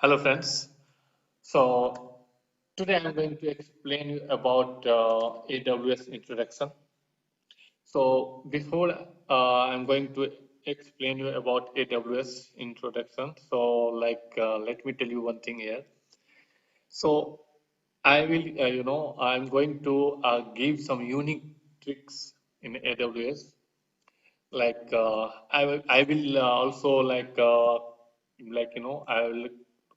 Hello friends. So today I'm going to explain you about AWS introduction. So before I'm going to explain you about AWS introduction. So let me tell you one thing here. So I will I'm going to give some unique tricks in AWS. I will also I will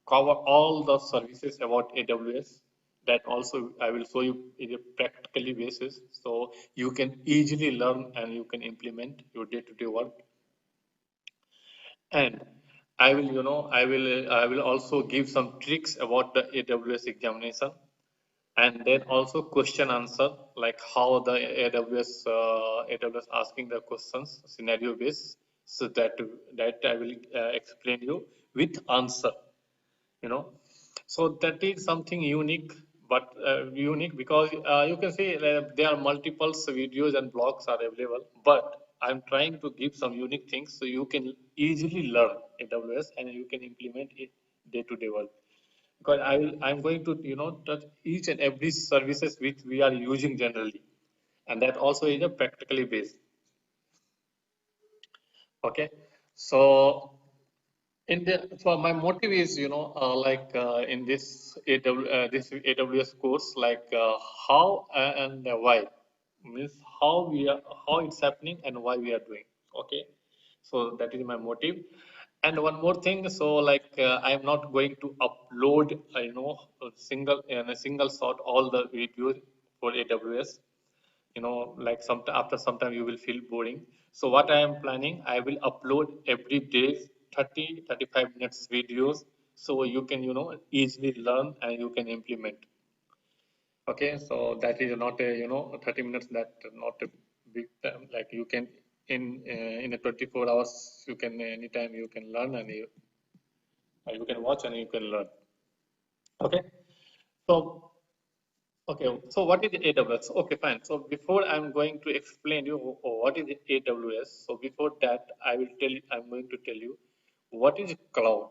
cover all the services about AWS. That also I will show you in a practically basis, so you can easily learn and you can implement your day-to-day work. And I will also give some tricks about the AWS examination, and then also question answer, like how the AWS asking the questions scenario based, so that I will explain you with answer, you know. So that is something unique, but unique because you can say there are multiple videos and blogs are available, but I'm trying to give some unique things so you can easily learn AWS and you can implement it day to day work, because I'm going to touch each and every services which we are using generally, and that also is a practically based. Okay, so so my motive is in this AWS course, how and why, means how we are, how it's happening and why we are doing. Okay, so that is my motive. And one more thing, so I am not going to upload in a single shot all the videos for AWS. Some after some time you will feel boring. So what I am planning, I will upload every day 30-35 minutes videos, so you can easily learn and you can implement. Okay, so that is not a 30 minutes, that not a big time. Like you can in a 24 hours, you can anytime you can learn, and you can watch and you can learn. Okay, so okay, so what is AWS? Okay, fine. So before I'm going to explain you what is AWS, so before that I'm going to tell you what is cloud.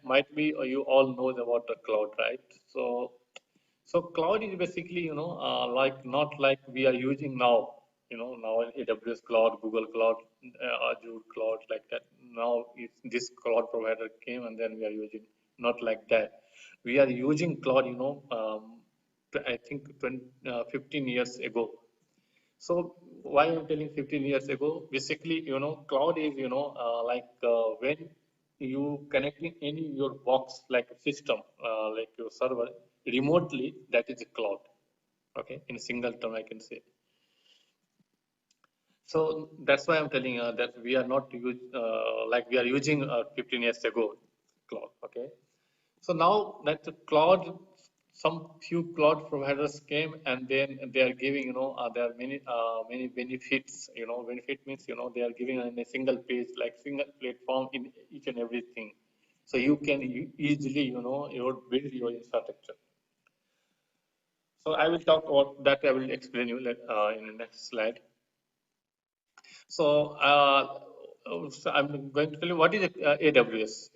Might be you all know about the cloud, right? So cloud is basically like not like we are using now. Now AWS cloud, Google cloud, Azure cloud, like that. Now this cloud provider came and then we are using, not like that. We are using cloud, I think 15 years ago. So why I'm telling 15 years ago? Basically, cloud is, when you connecting any your box like a system, like your server remotely, that is a cloud. Okay, in a single term, I can say. So that's why I'm telling that we are not like we are using 15 years ago cloud. Okay, so now that the cloud, some few cloud providers came and then they are giving, there are many benefits. Benefit means they are giving in a single page, like single platform in each and everything. So you can easily, build your infrastructure. So I will talk about that. I will explain you in the next slide. So I'm going to tell you what is AWS.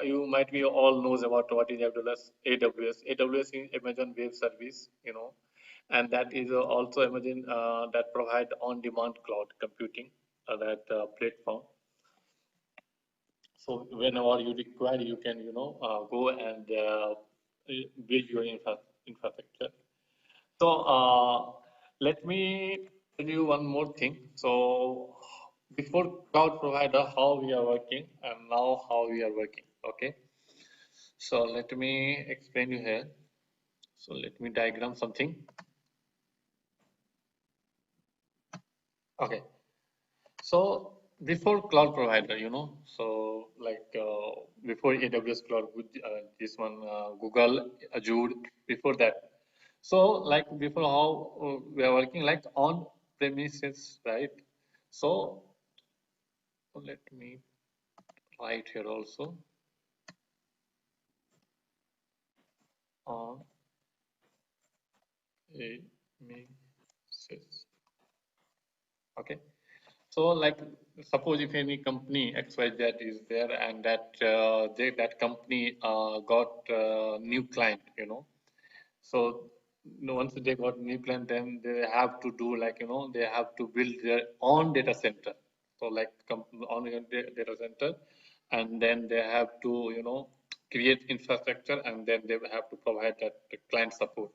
You might be all knows about what is AWS. AWS is Amazon Web Service. And that is also Amazon that provide on-demand cloud computing, that platform. So whenever you require, you can go and build your infrastructure. So let me tell you one more thing. So before cloud provider, how we are working, and now how we are working. Okay. So let me explain you here. So let me diagram something. Okay. So before cloud provider, before AWS cloud, this one Google, Azure. Before that, so like before how we are working like on premises, right? So let me write here also on premises. Okay. So like suppose if any company XYZ is there and that company got new client, so once they got new client, then they have to do like they have to build their own data center. So like on your data center, and then they have to create infrastructure, and then they have to provide that client support.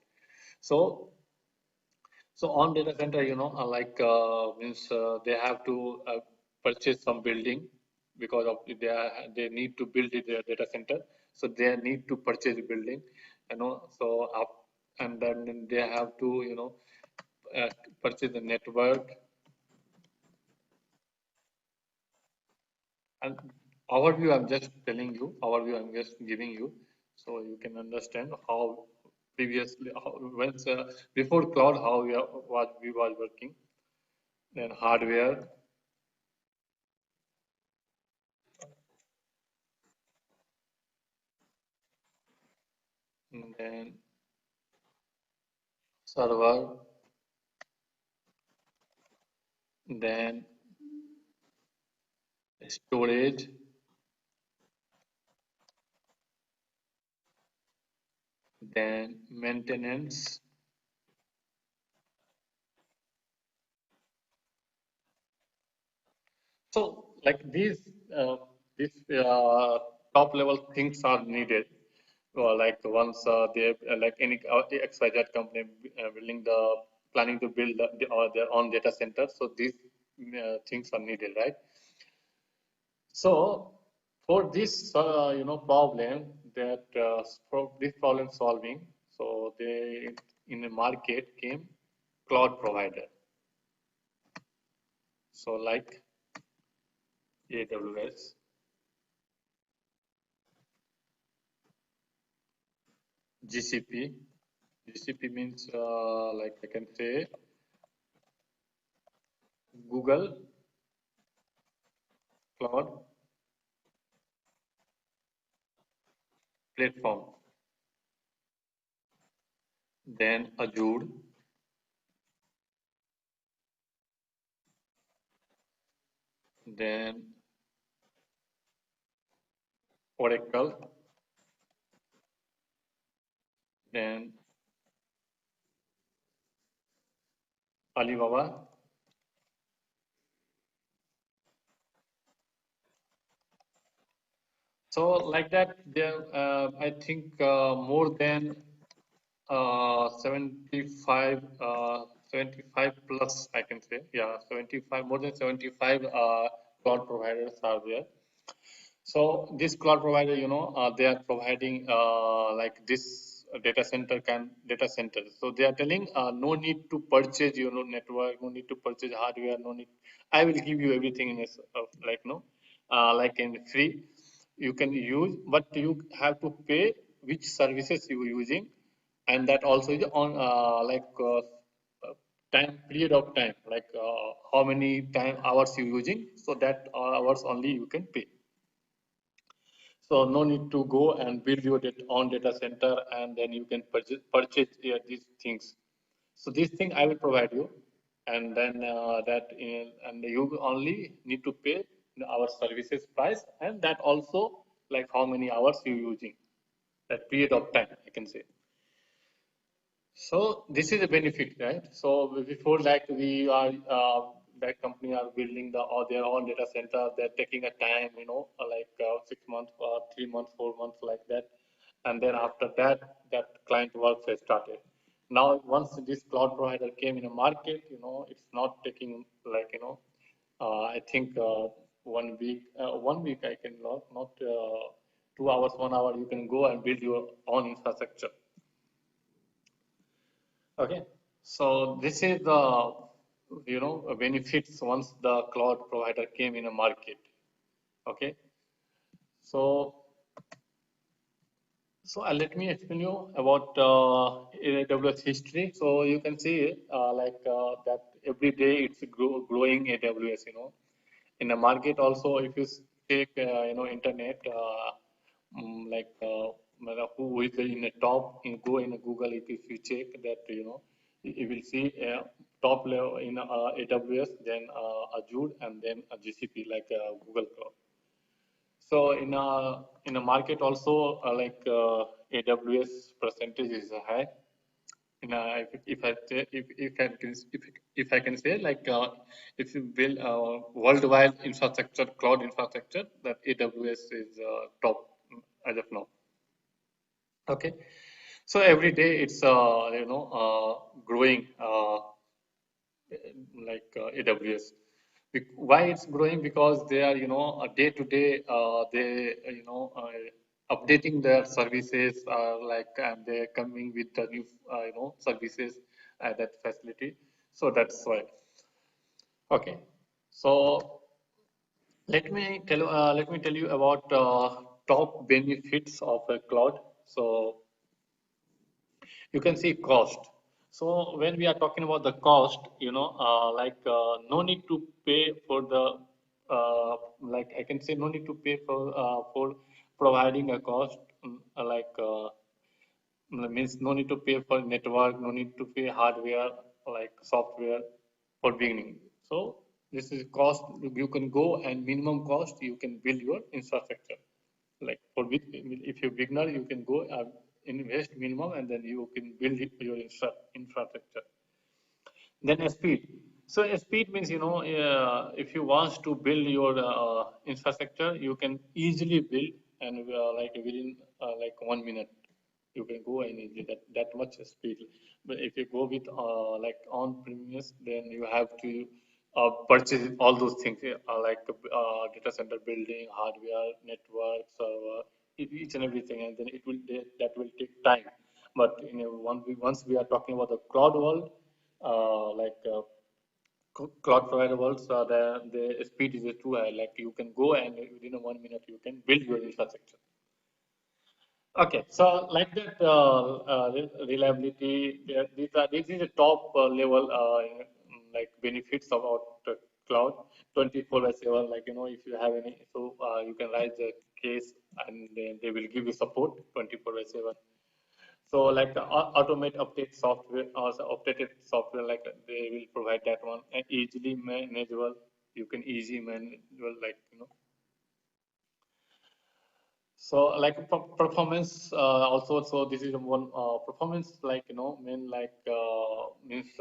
So so on data center, means they have to purchase some building because of they need to build their data center. So they need to purchase building, So up and then they have to uh, purchase the network. And overview, I'm just telling you. Overview, I'm just giving you, so you can understand how previously once before cloud how we was working. Then hardware, and then server, then storage, then maintenance. So like these top level things are needed. Like once they like any XYZ company building the planning to build their own data center. So these things are needed, right? So for this problem that for this problem solving, so they in the market came cloud provider. So like AWS, GCP. GCP means like I can say Google Cloud Platform. Then Azure, then Oracle, then Alibaba. So like that, there I think more than 75, 75 plus I can say, yeah, 75, more than 75 cloud providers are there. So this cloud provider, they are providing like this data center. So they are telling no need to purchase, network, no need to purchase hardware, no need. I will give you everything in this, like no, like in free. You can use, but you have to pay which services you are using, and that also is on time period of time, like how many time hours you using. So that hours only you can pay. So no need to go and build your own data center and then you can purchase these things. So this thing I will provide you, and then and you only need to pay our services price, and that also like how many hours you using, that period of time I can say. So this is a benefit, right? So before like we are that company are building their own data center, they're taking a time, 6 months, 3 months, 4 months like that, and then after that, that client work has started. Now once this cloud provider came in a market, it's not taking like I think 1 week, 1 week I can not 2 hours, 1 hour you can go and build your own infrastructure. Okay, so this is the benefits once the cloud provider came in a market. Okay, so let me explain you about AWS history. So you can see that every day it's growing AWS. In the market also, if you take internet who is in the top, go in Google, if you check that you will see top level in AWS, then Azure, and then GCP like Google Cloud. So in a market also AWS percentage is high. If I can say if you build worldwide infrastructure, cloud infrastructure, that AWS is top as of now. Okay, so every day it's growing AWS. Why it's growing? Because they are day to day they updating their services and they're coming with the new services at that facility. So that's why. Okay, so let me tell you about top benefits of a cloud. So you can see cost. So when we are talking about the cost, no need to pay for the I can say no need to pay for providing a cost means no need to pay for network, no need to pay hardware like software for beginning. So this is cost. You can go and minimum cost you can build your infrastructure. Like for if you're beginner, you can go invest minimum and then you can build your infrastructure. Then speed. So speed means if you want to build your infrastructure, you can easily build and within 1 minute you can go and easily that much speed. But if you go with on premise, then you have to purchase all those things data center building, hardware, network, server, each and everything, and then that will take time. But once we are talking about the cloud world, cloud provider worlds, the speed is too high. Like you can go and within 1 minute you can build your infrastructure. Okay, so like that reliability, this is the top level benefits about cloud 24 by 7. Like if you have any, so you can write the case and then they will give you support 24 by 7. So like the automate update software or updated software, they will provide that one and easily manageable. You can easily manage so performance also. So this is one performance means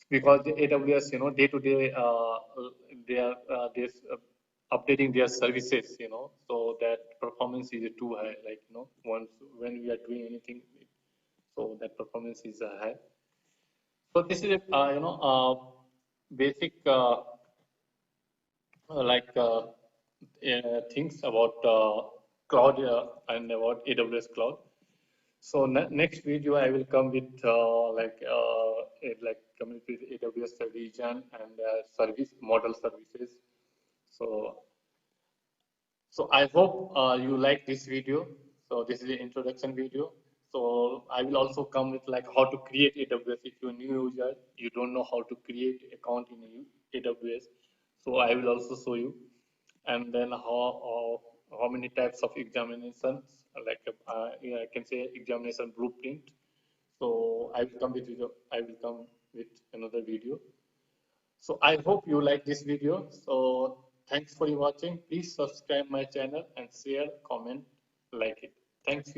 because the AWS day to day they are this updating their services so that performance is too high once when we are doing anything, so that performance is high. So this is basic like things about cloud and about AWS cloud. So next video I will come with coming with AWS region and service model services. So I hope you like this video. So this is the introduction video. So I will also come with like how to create AWS. If you're a new user, you don't know how to create account in AWS. So I will also show you, and then how many types of examinations I can say examination blueprint. So I will come with another video. So I hope you like this video. So thanks for watching. Please subscribe my channel and share, comment, like it. Thank you.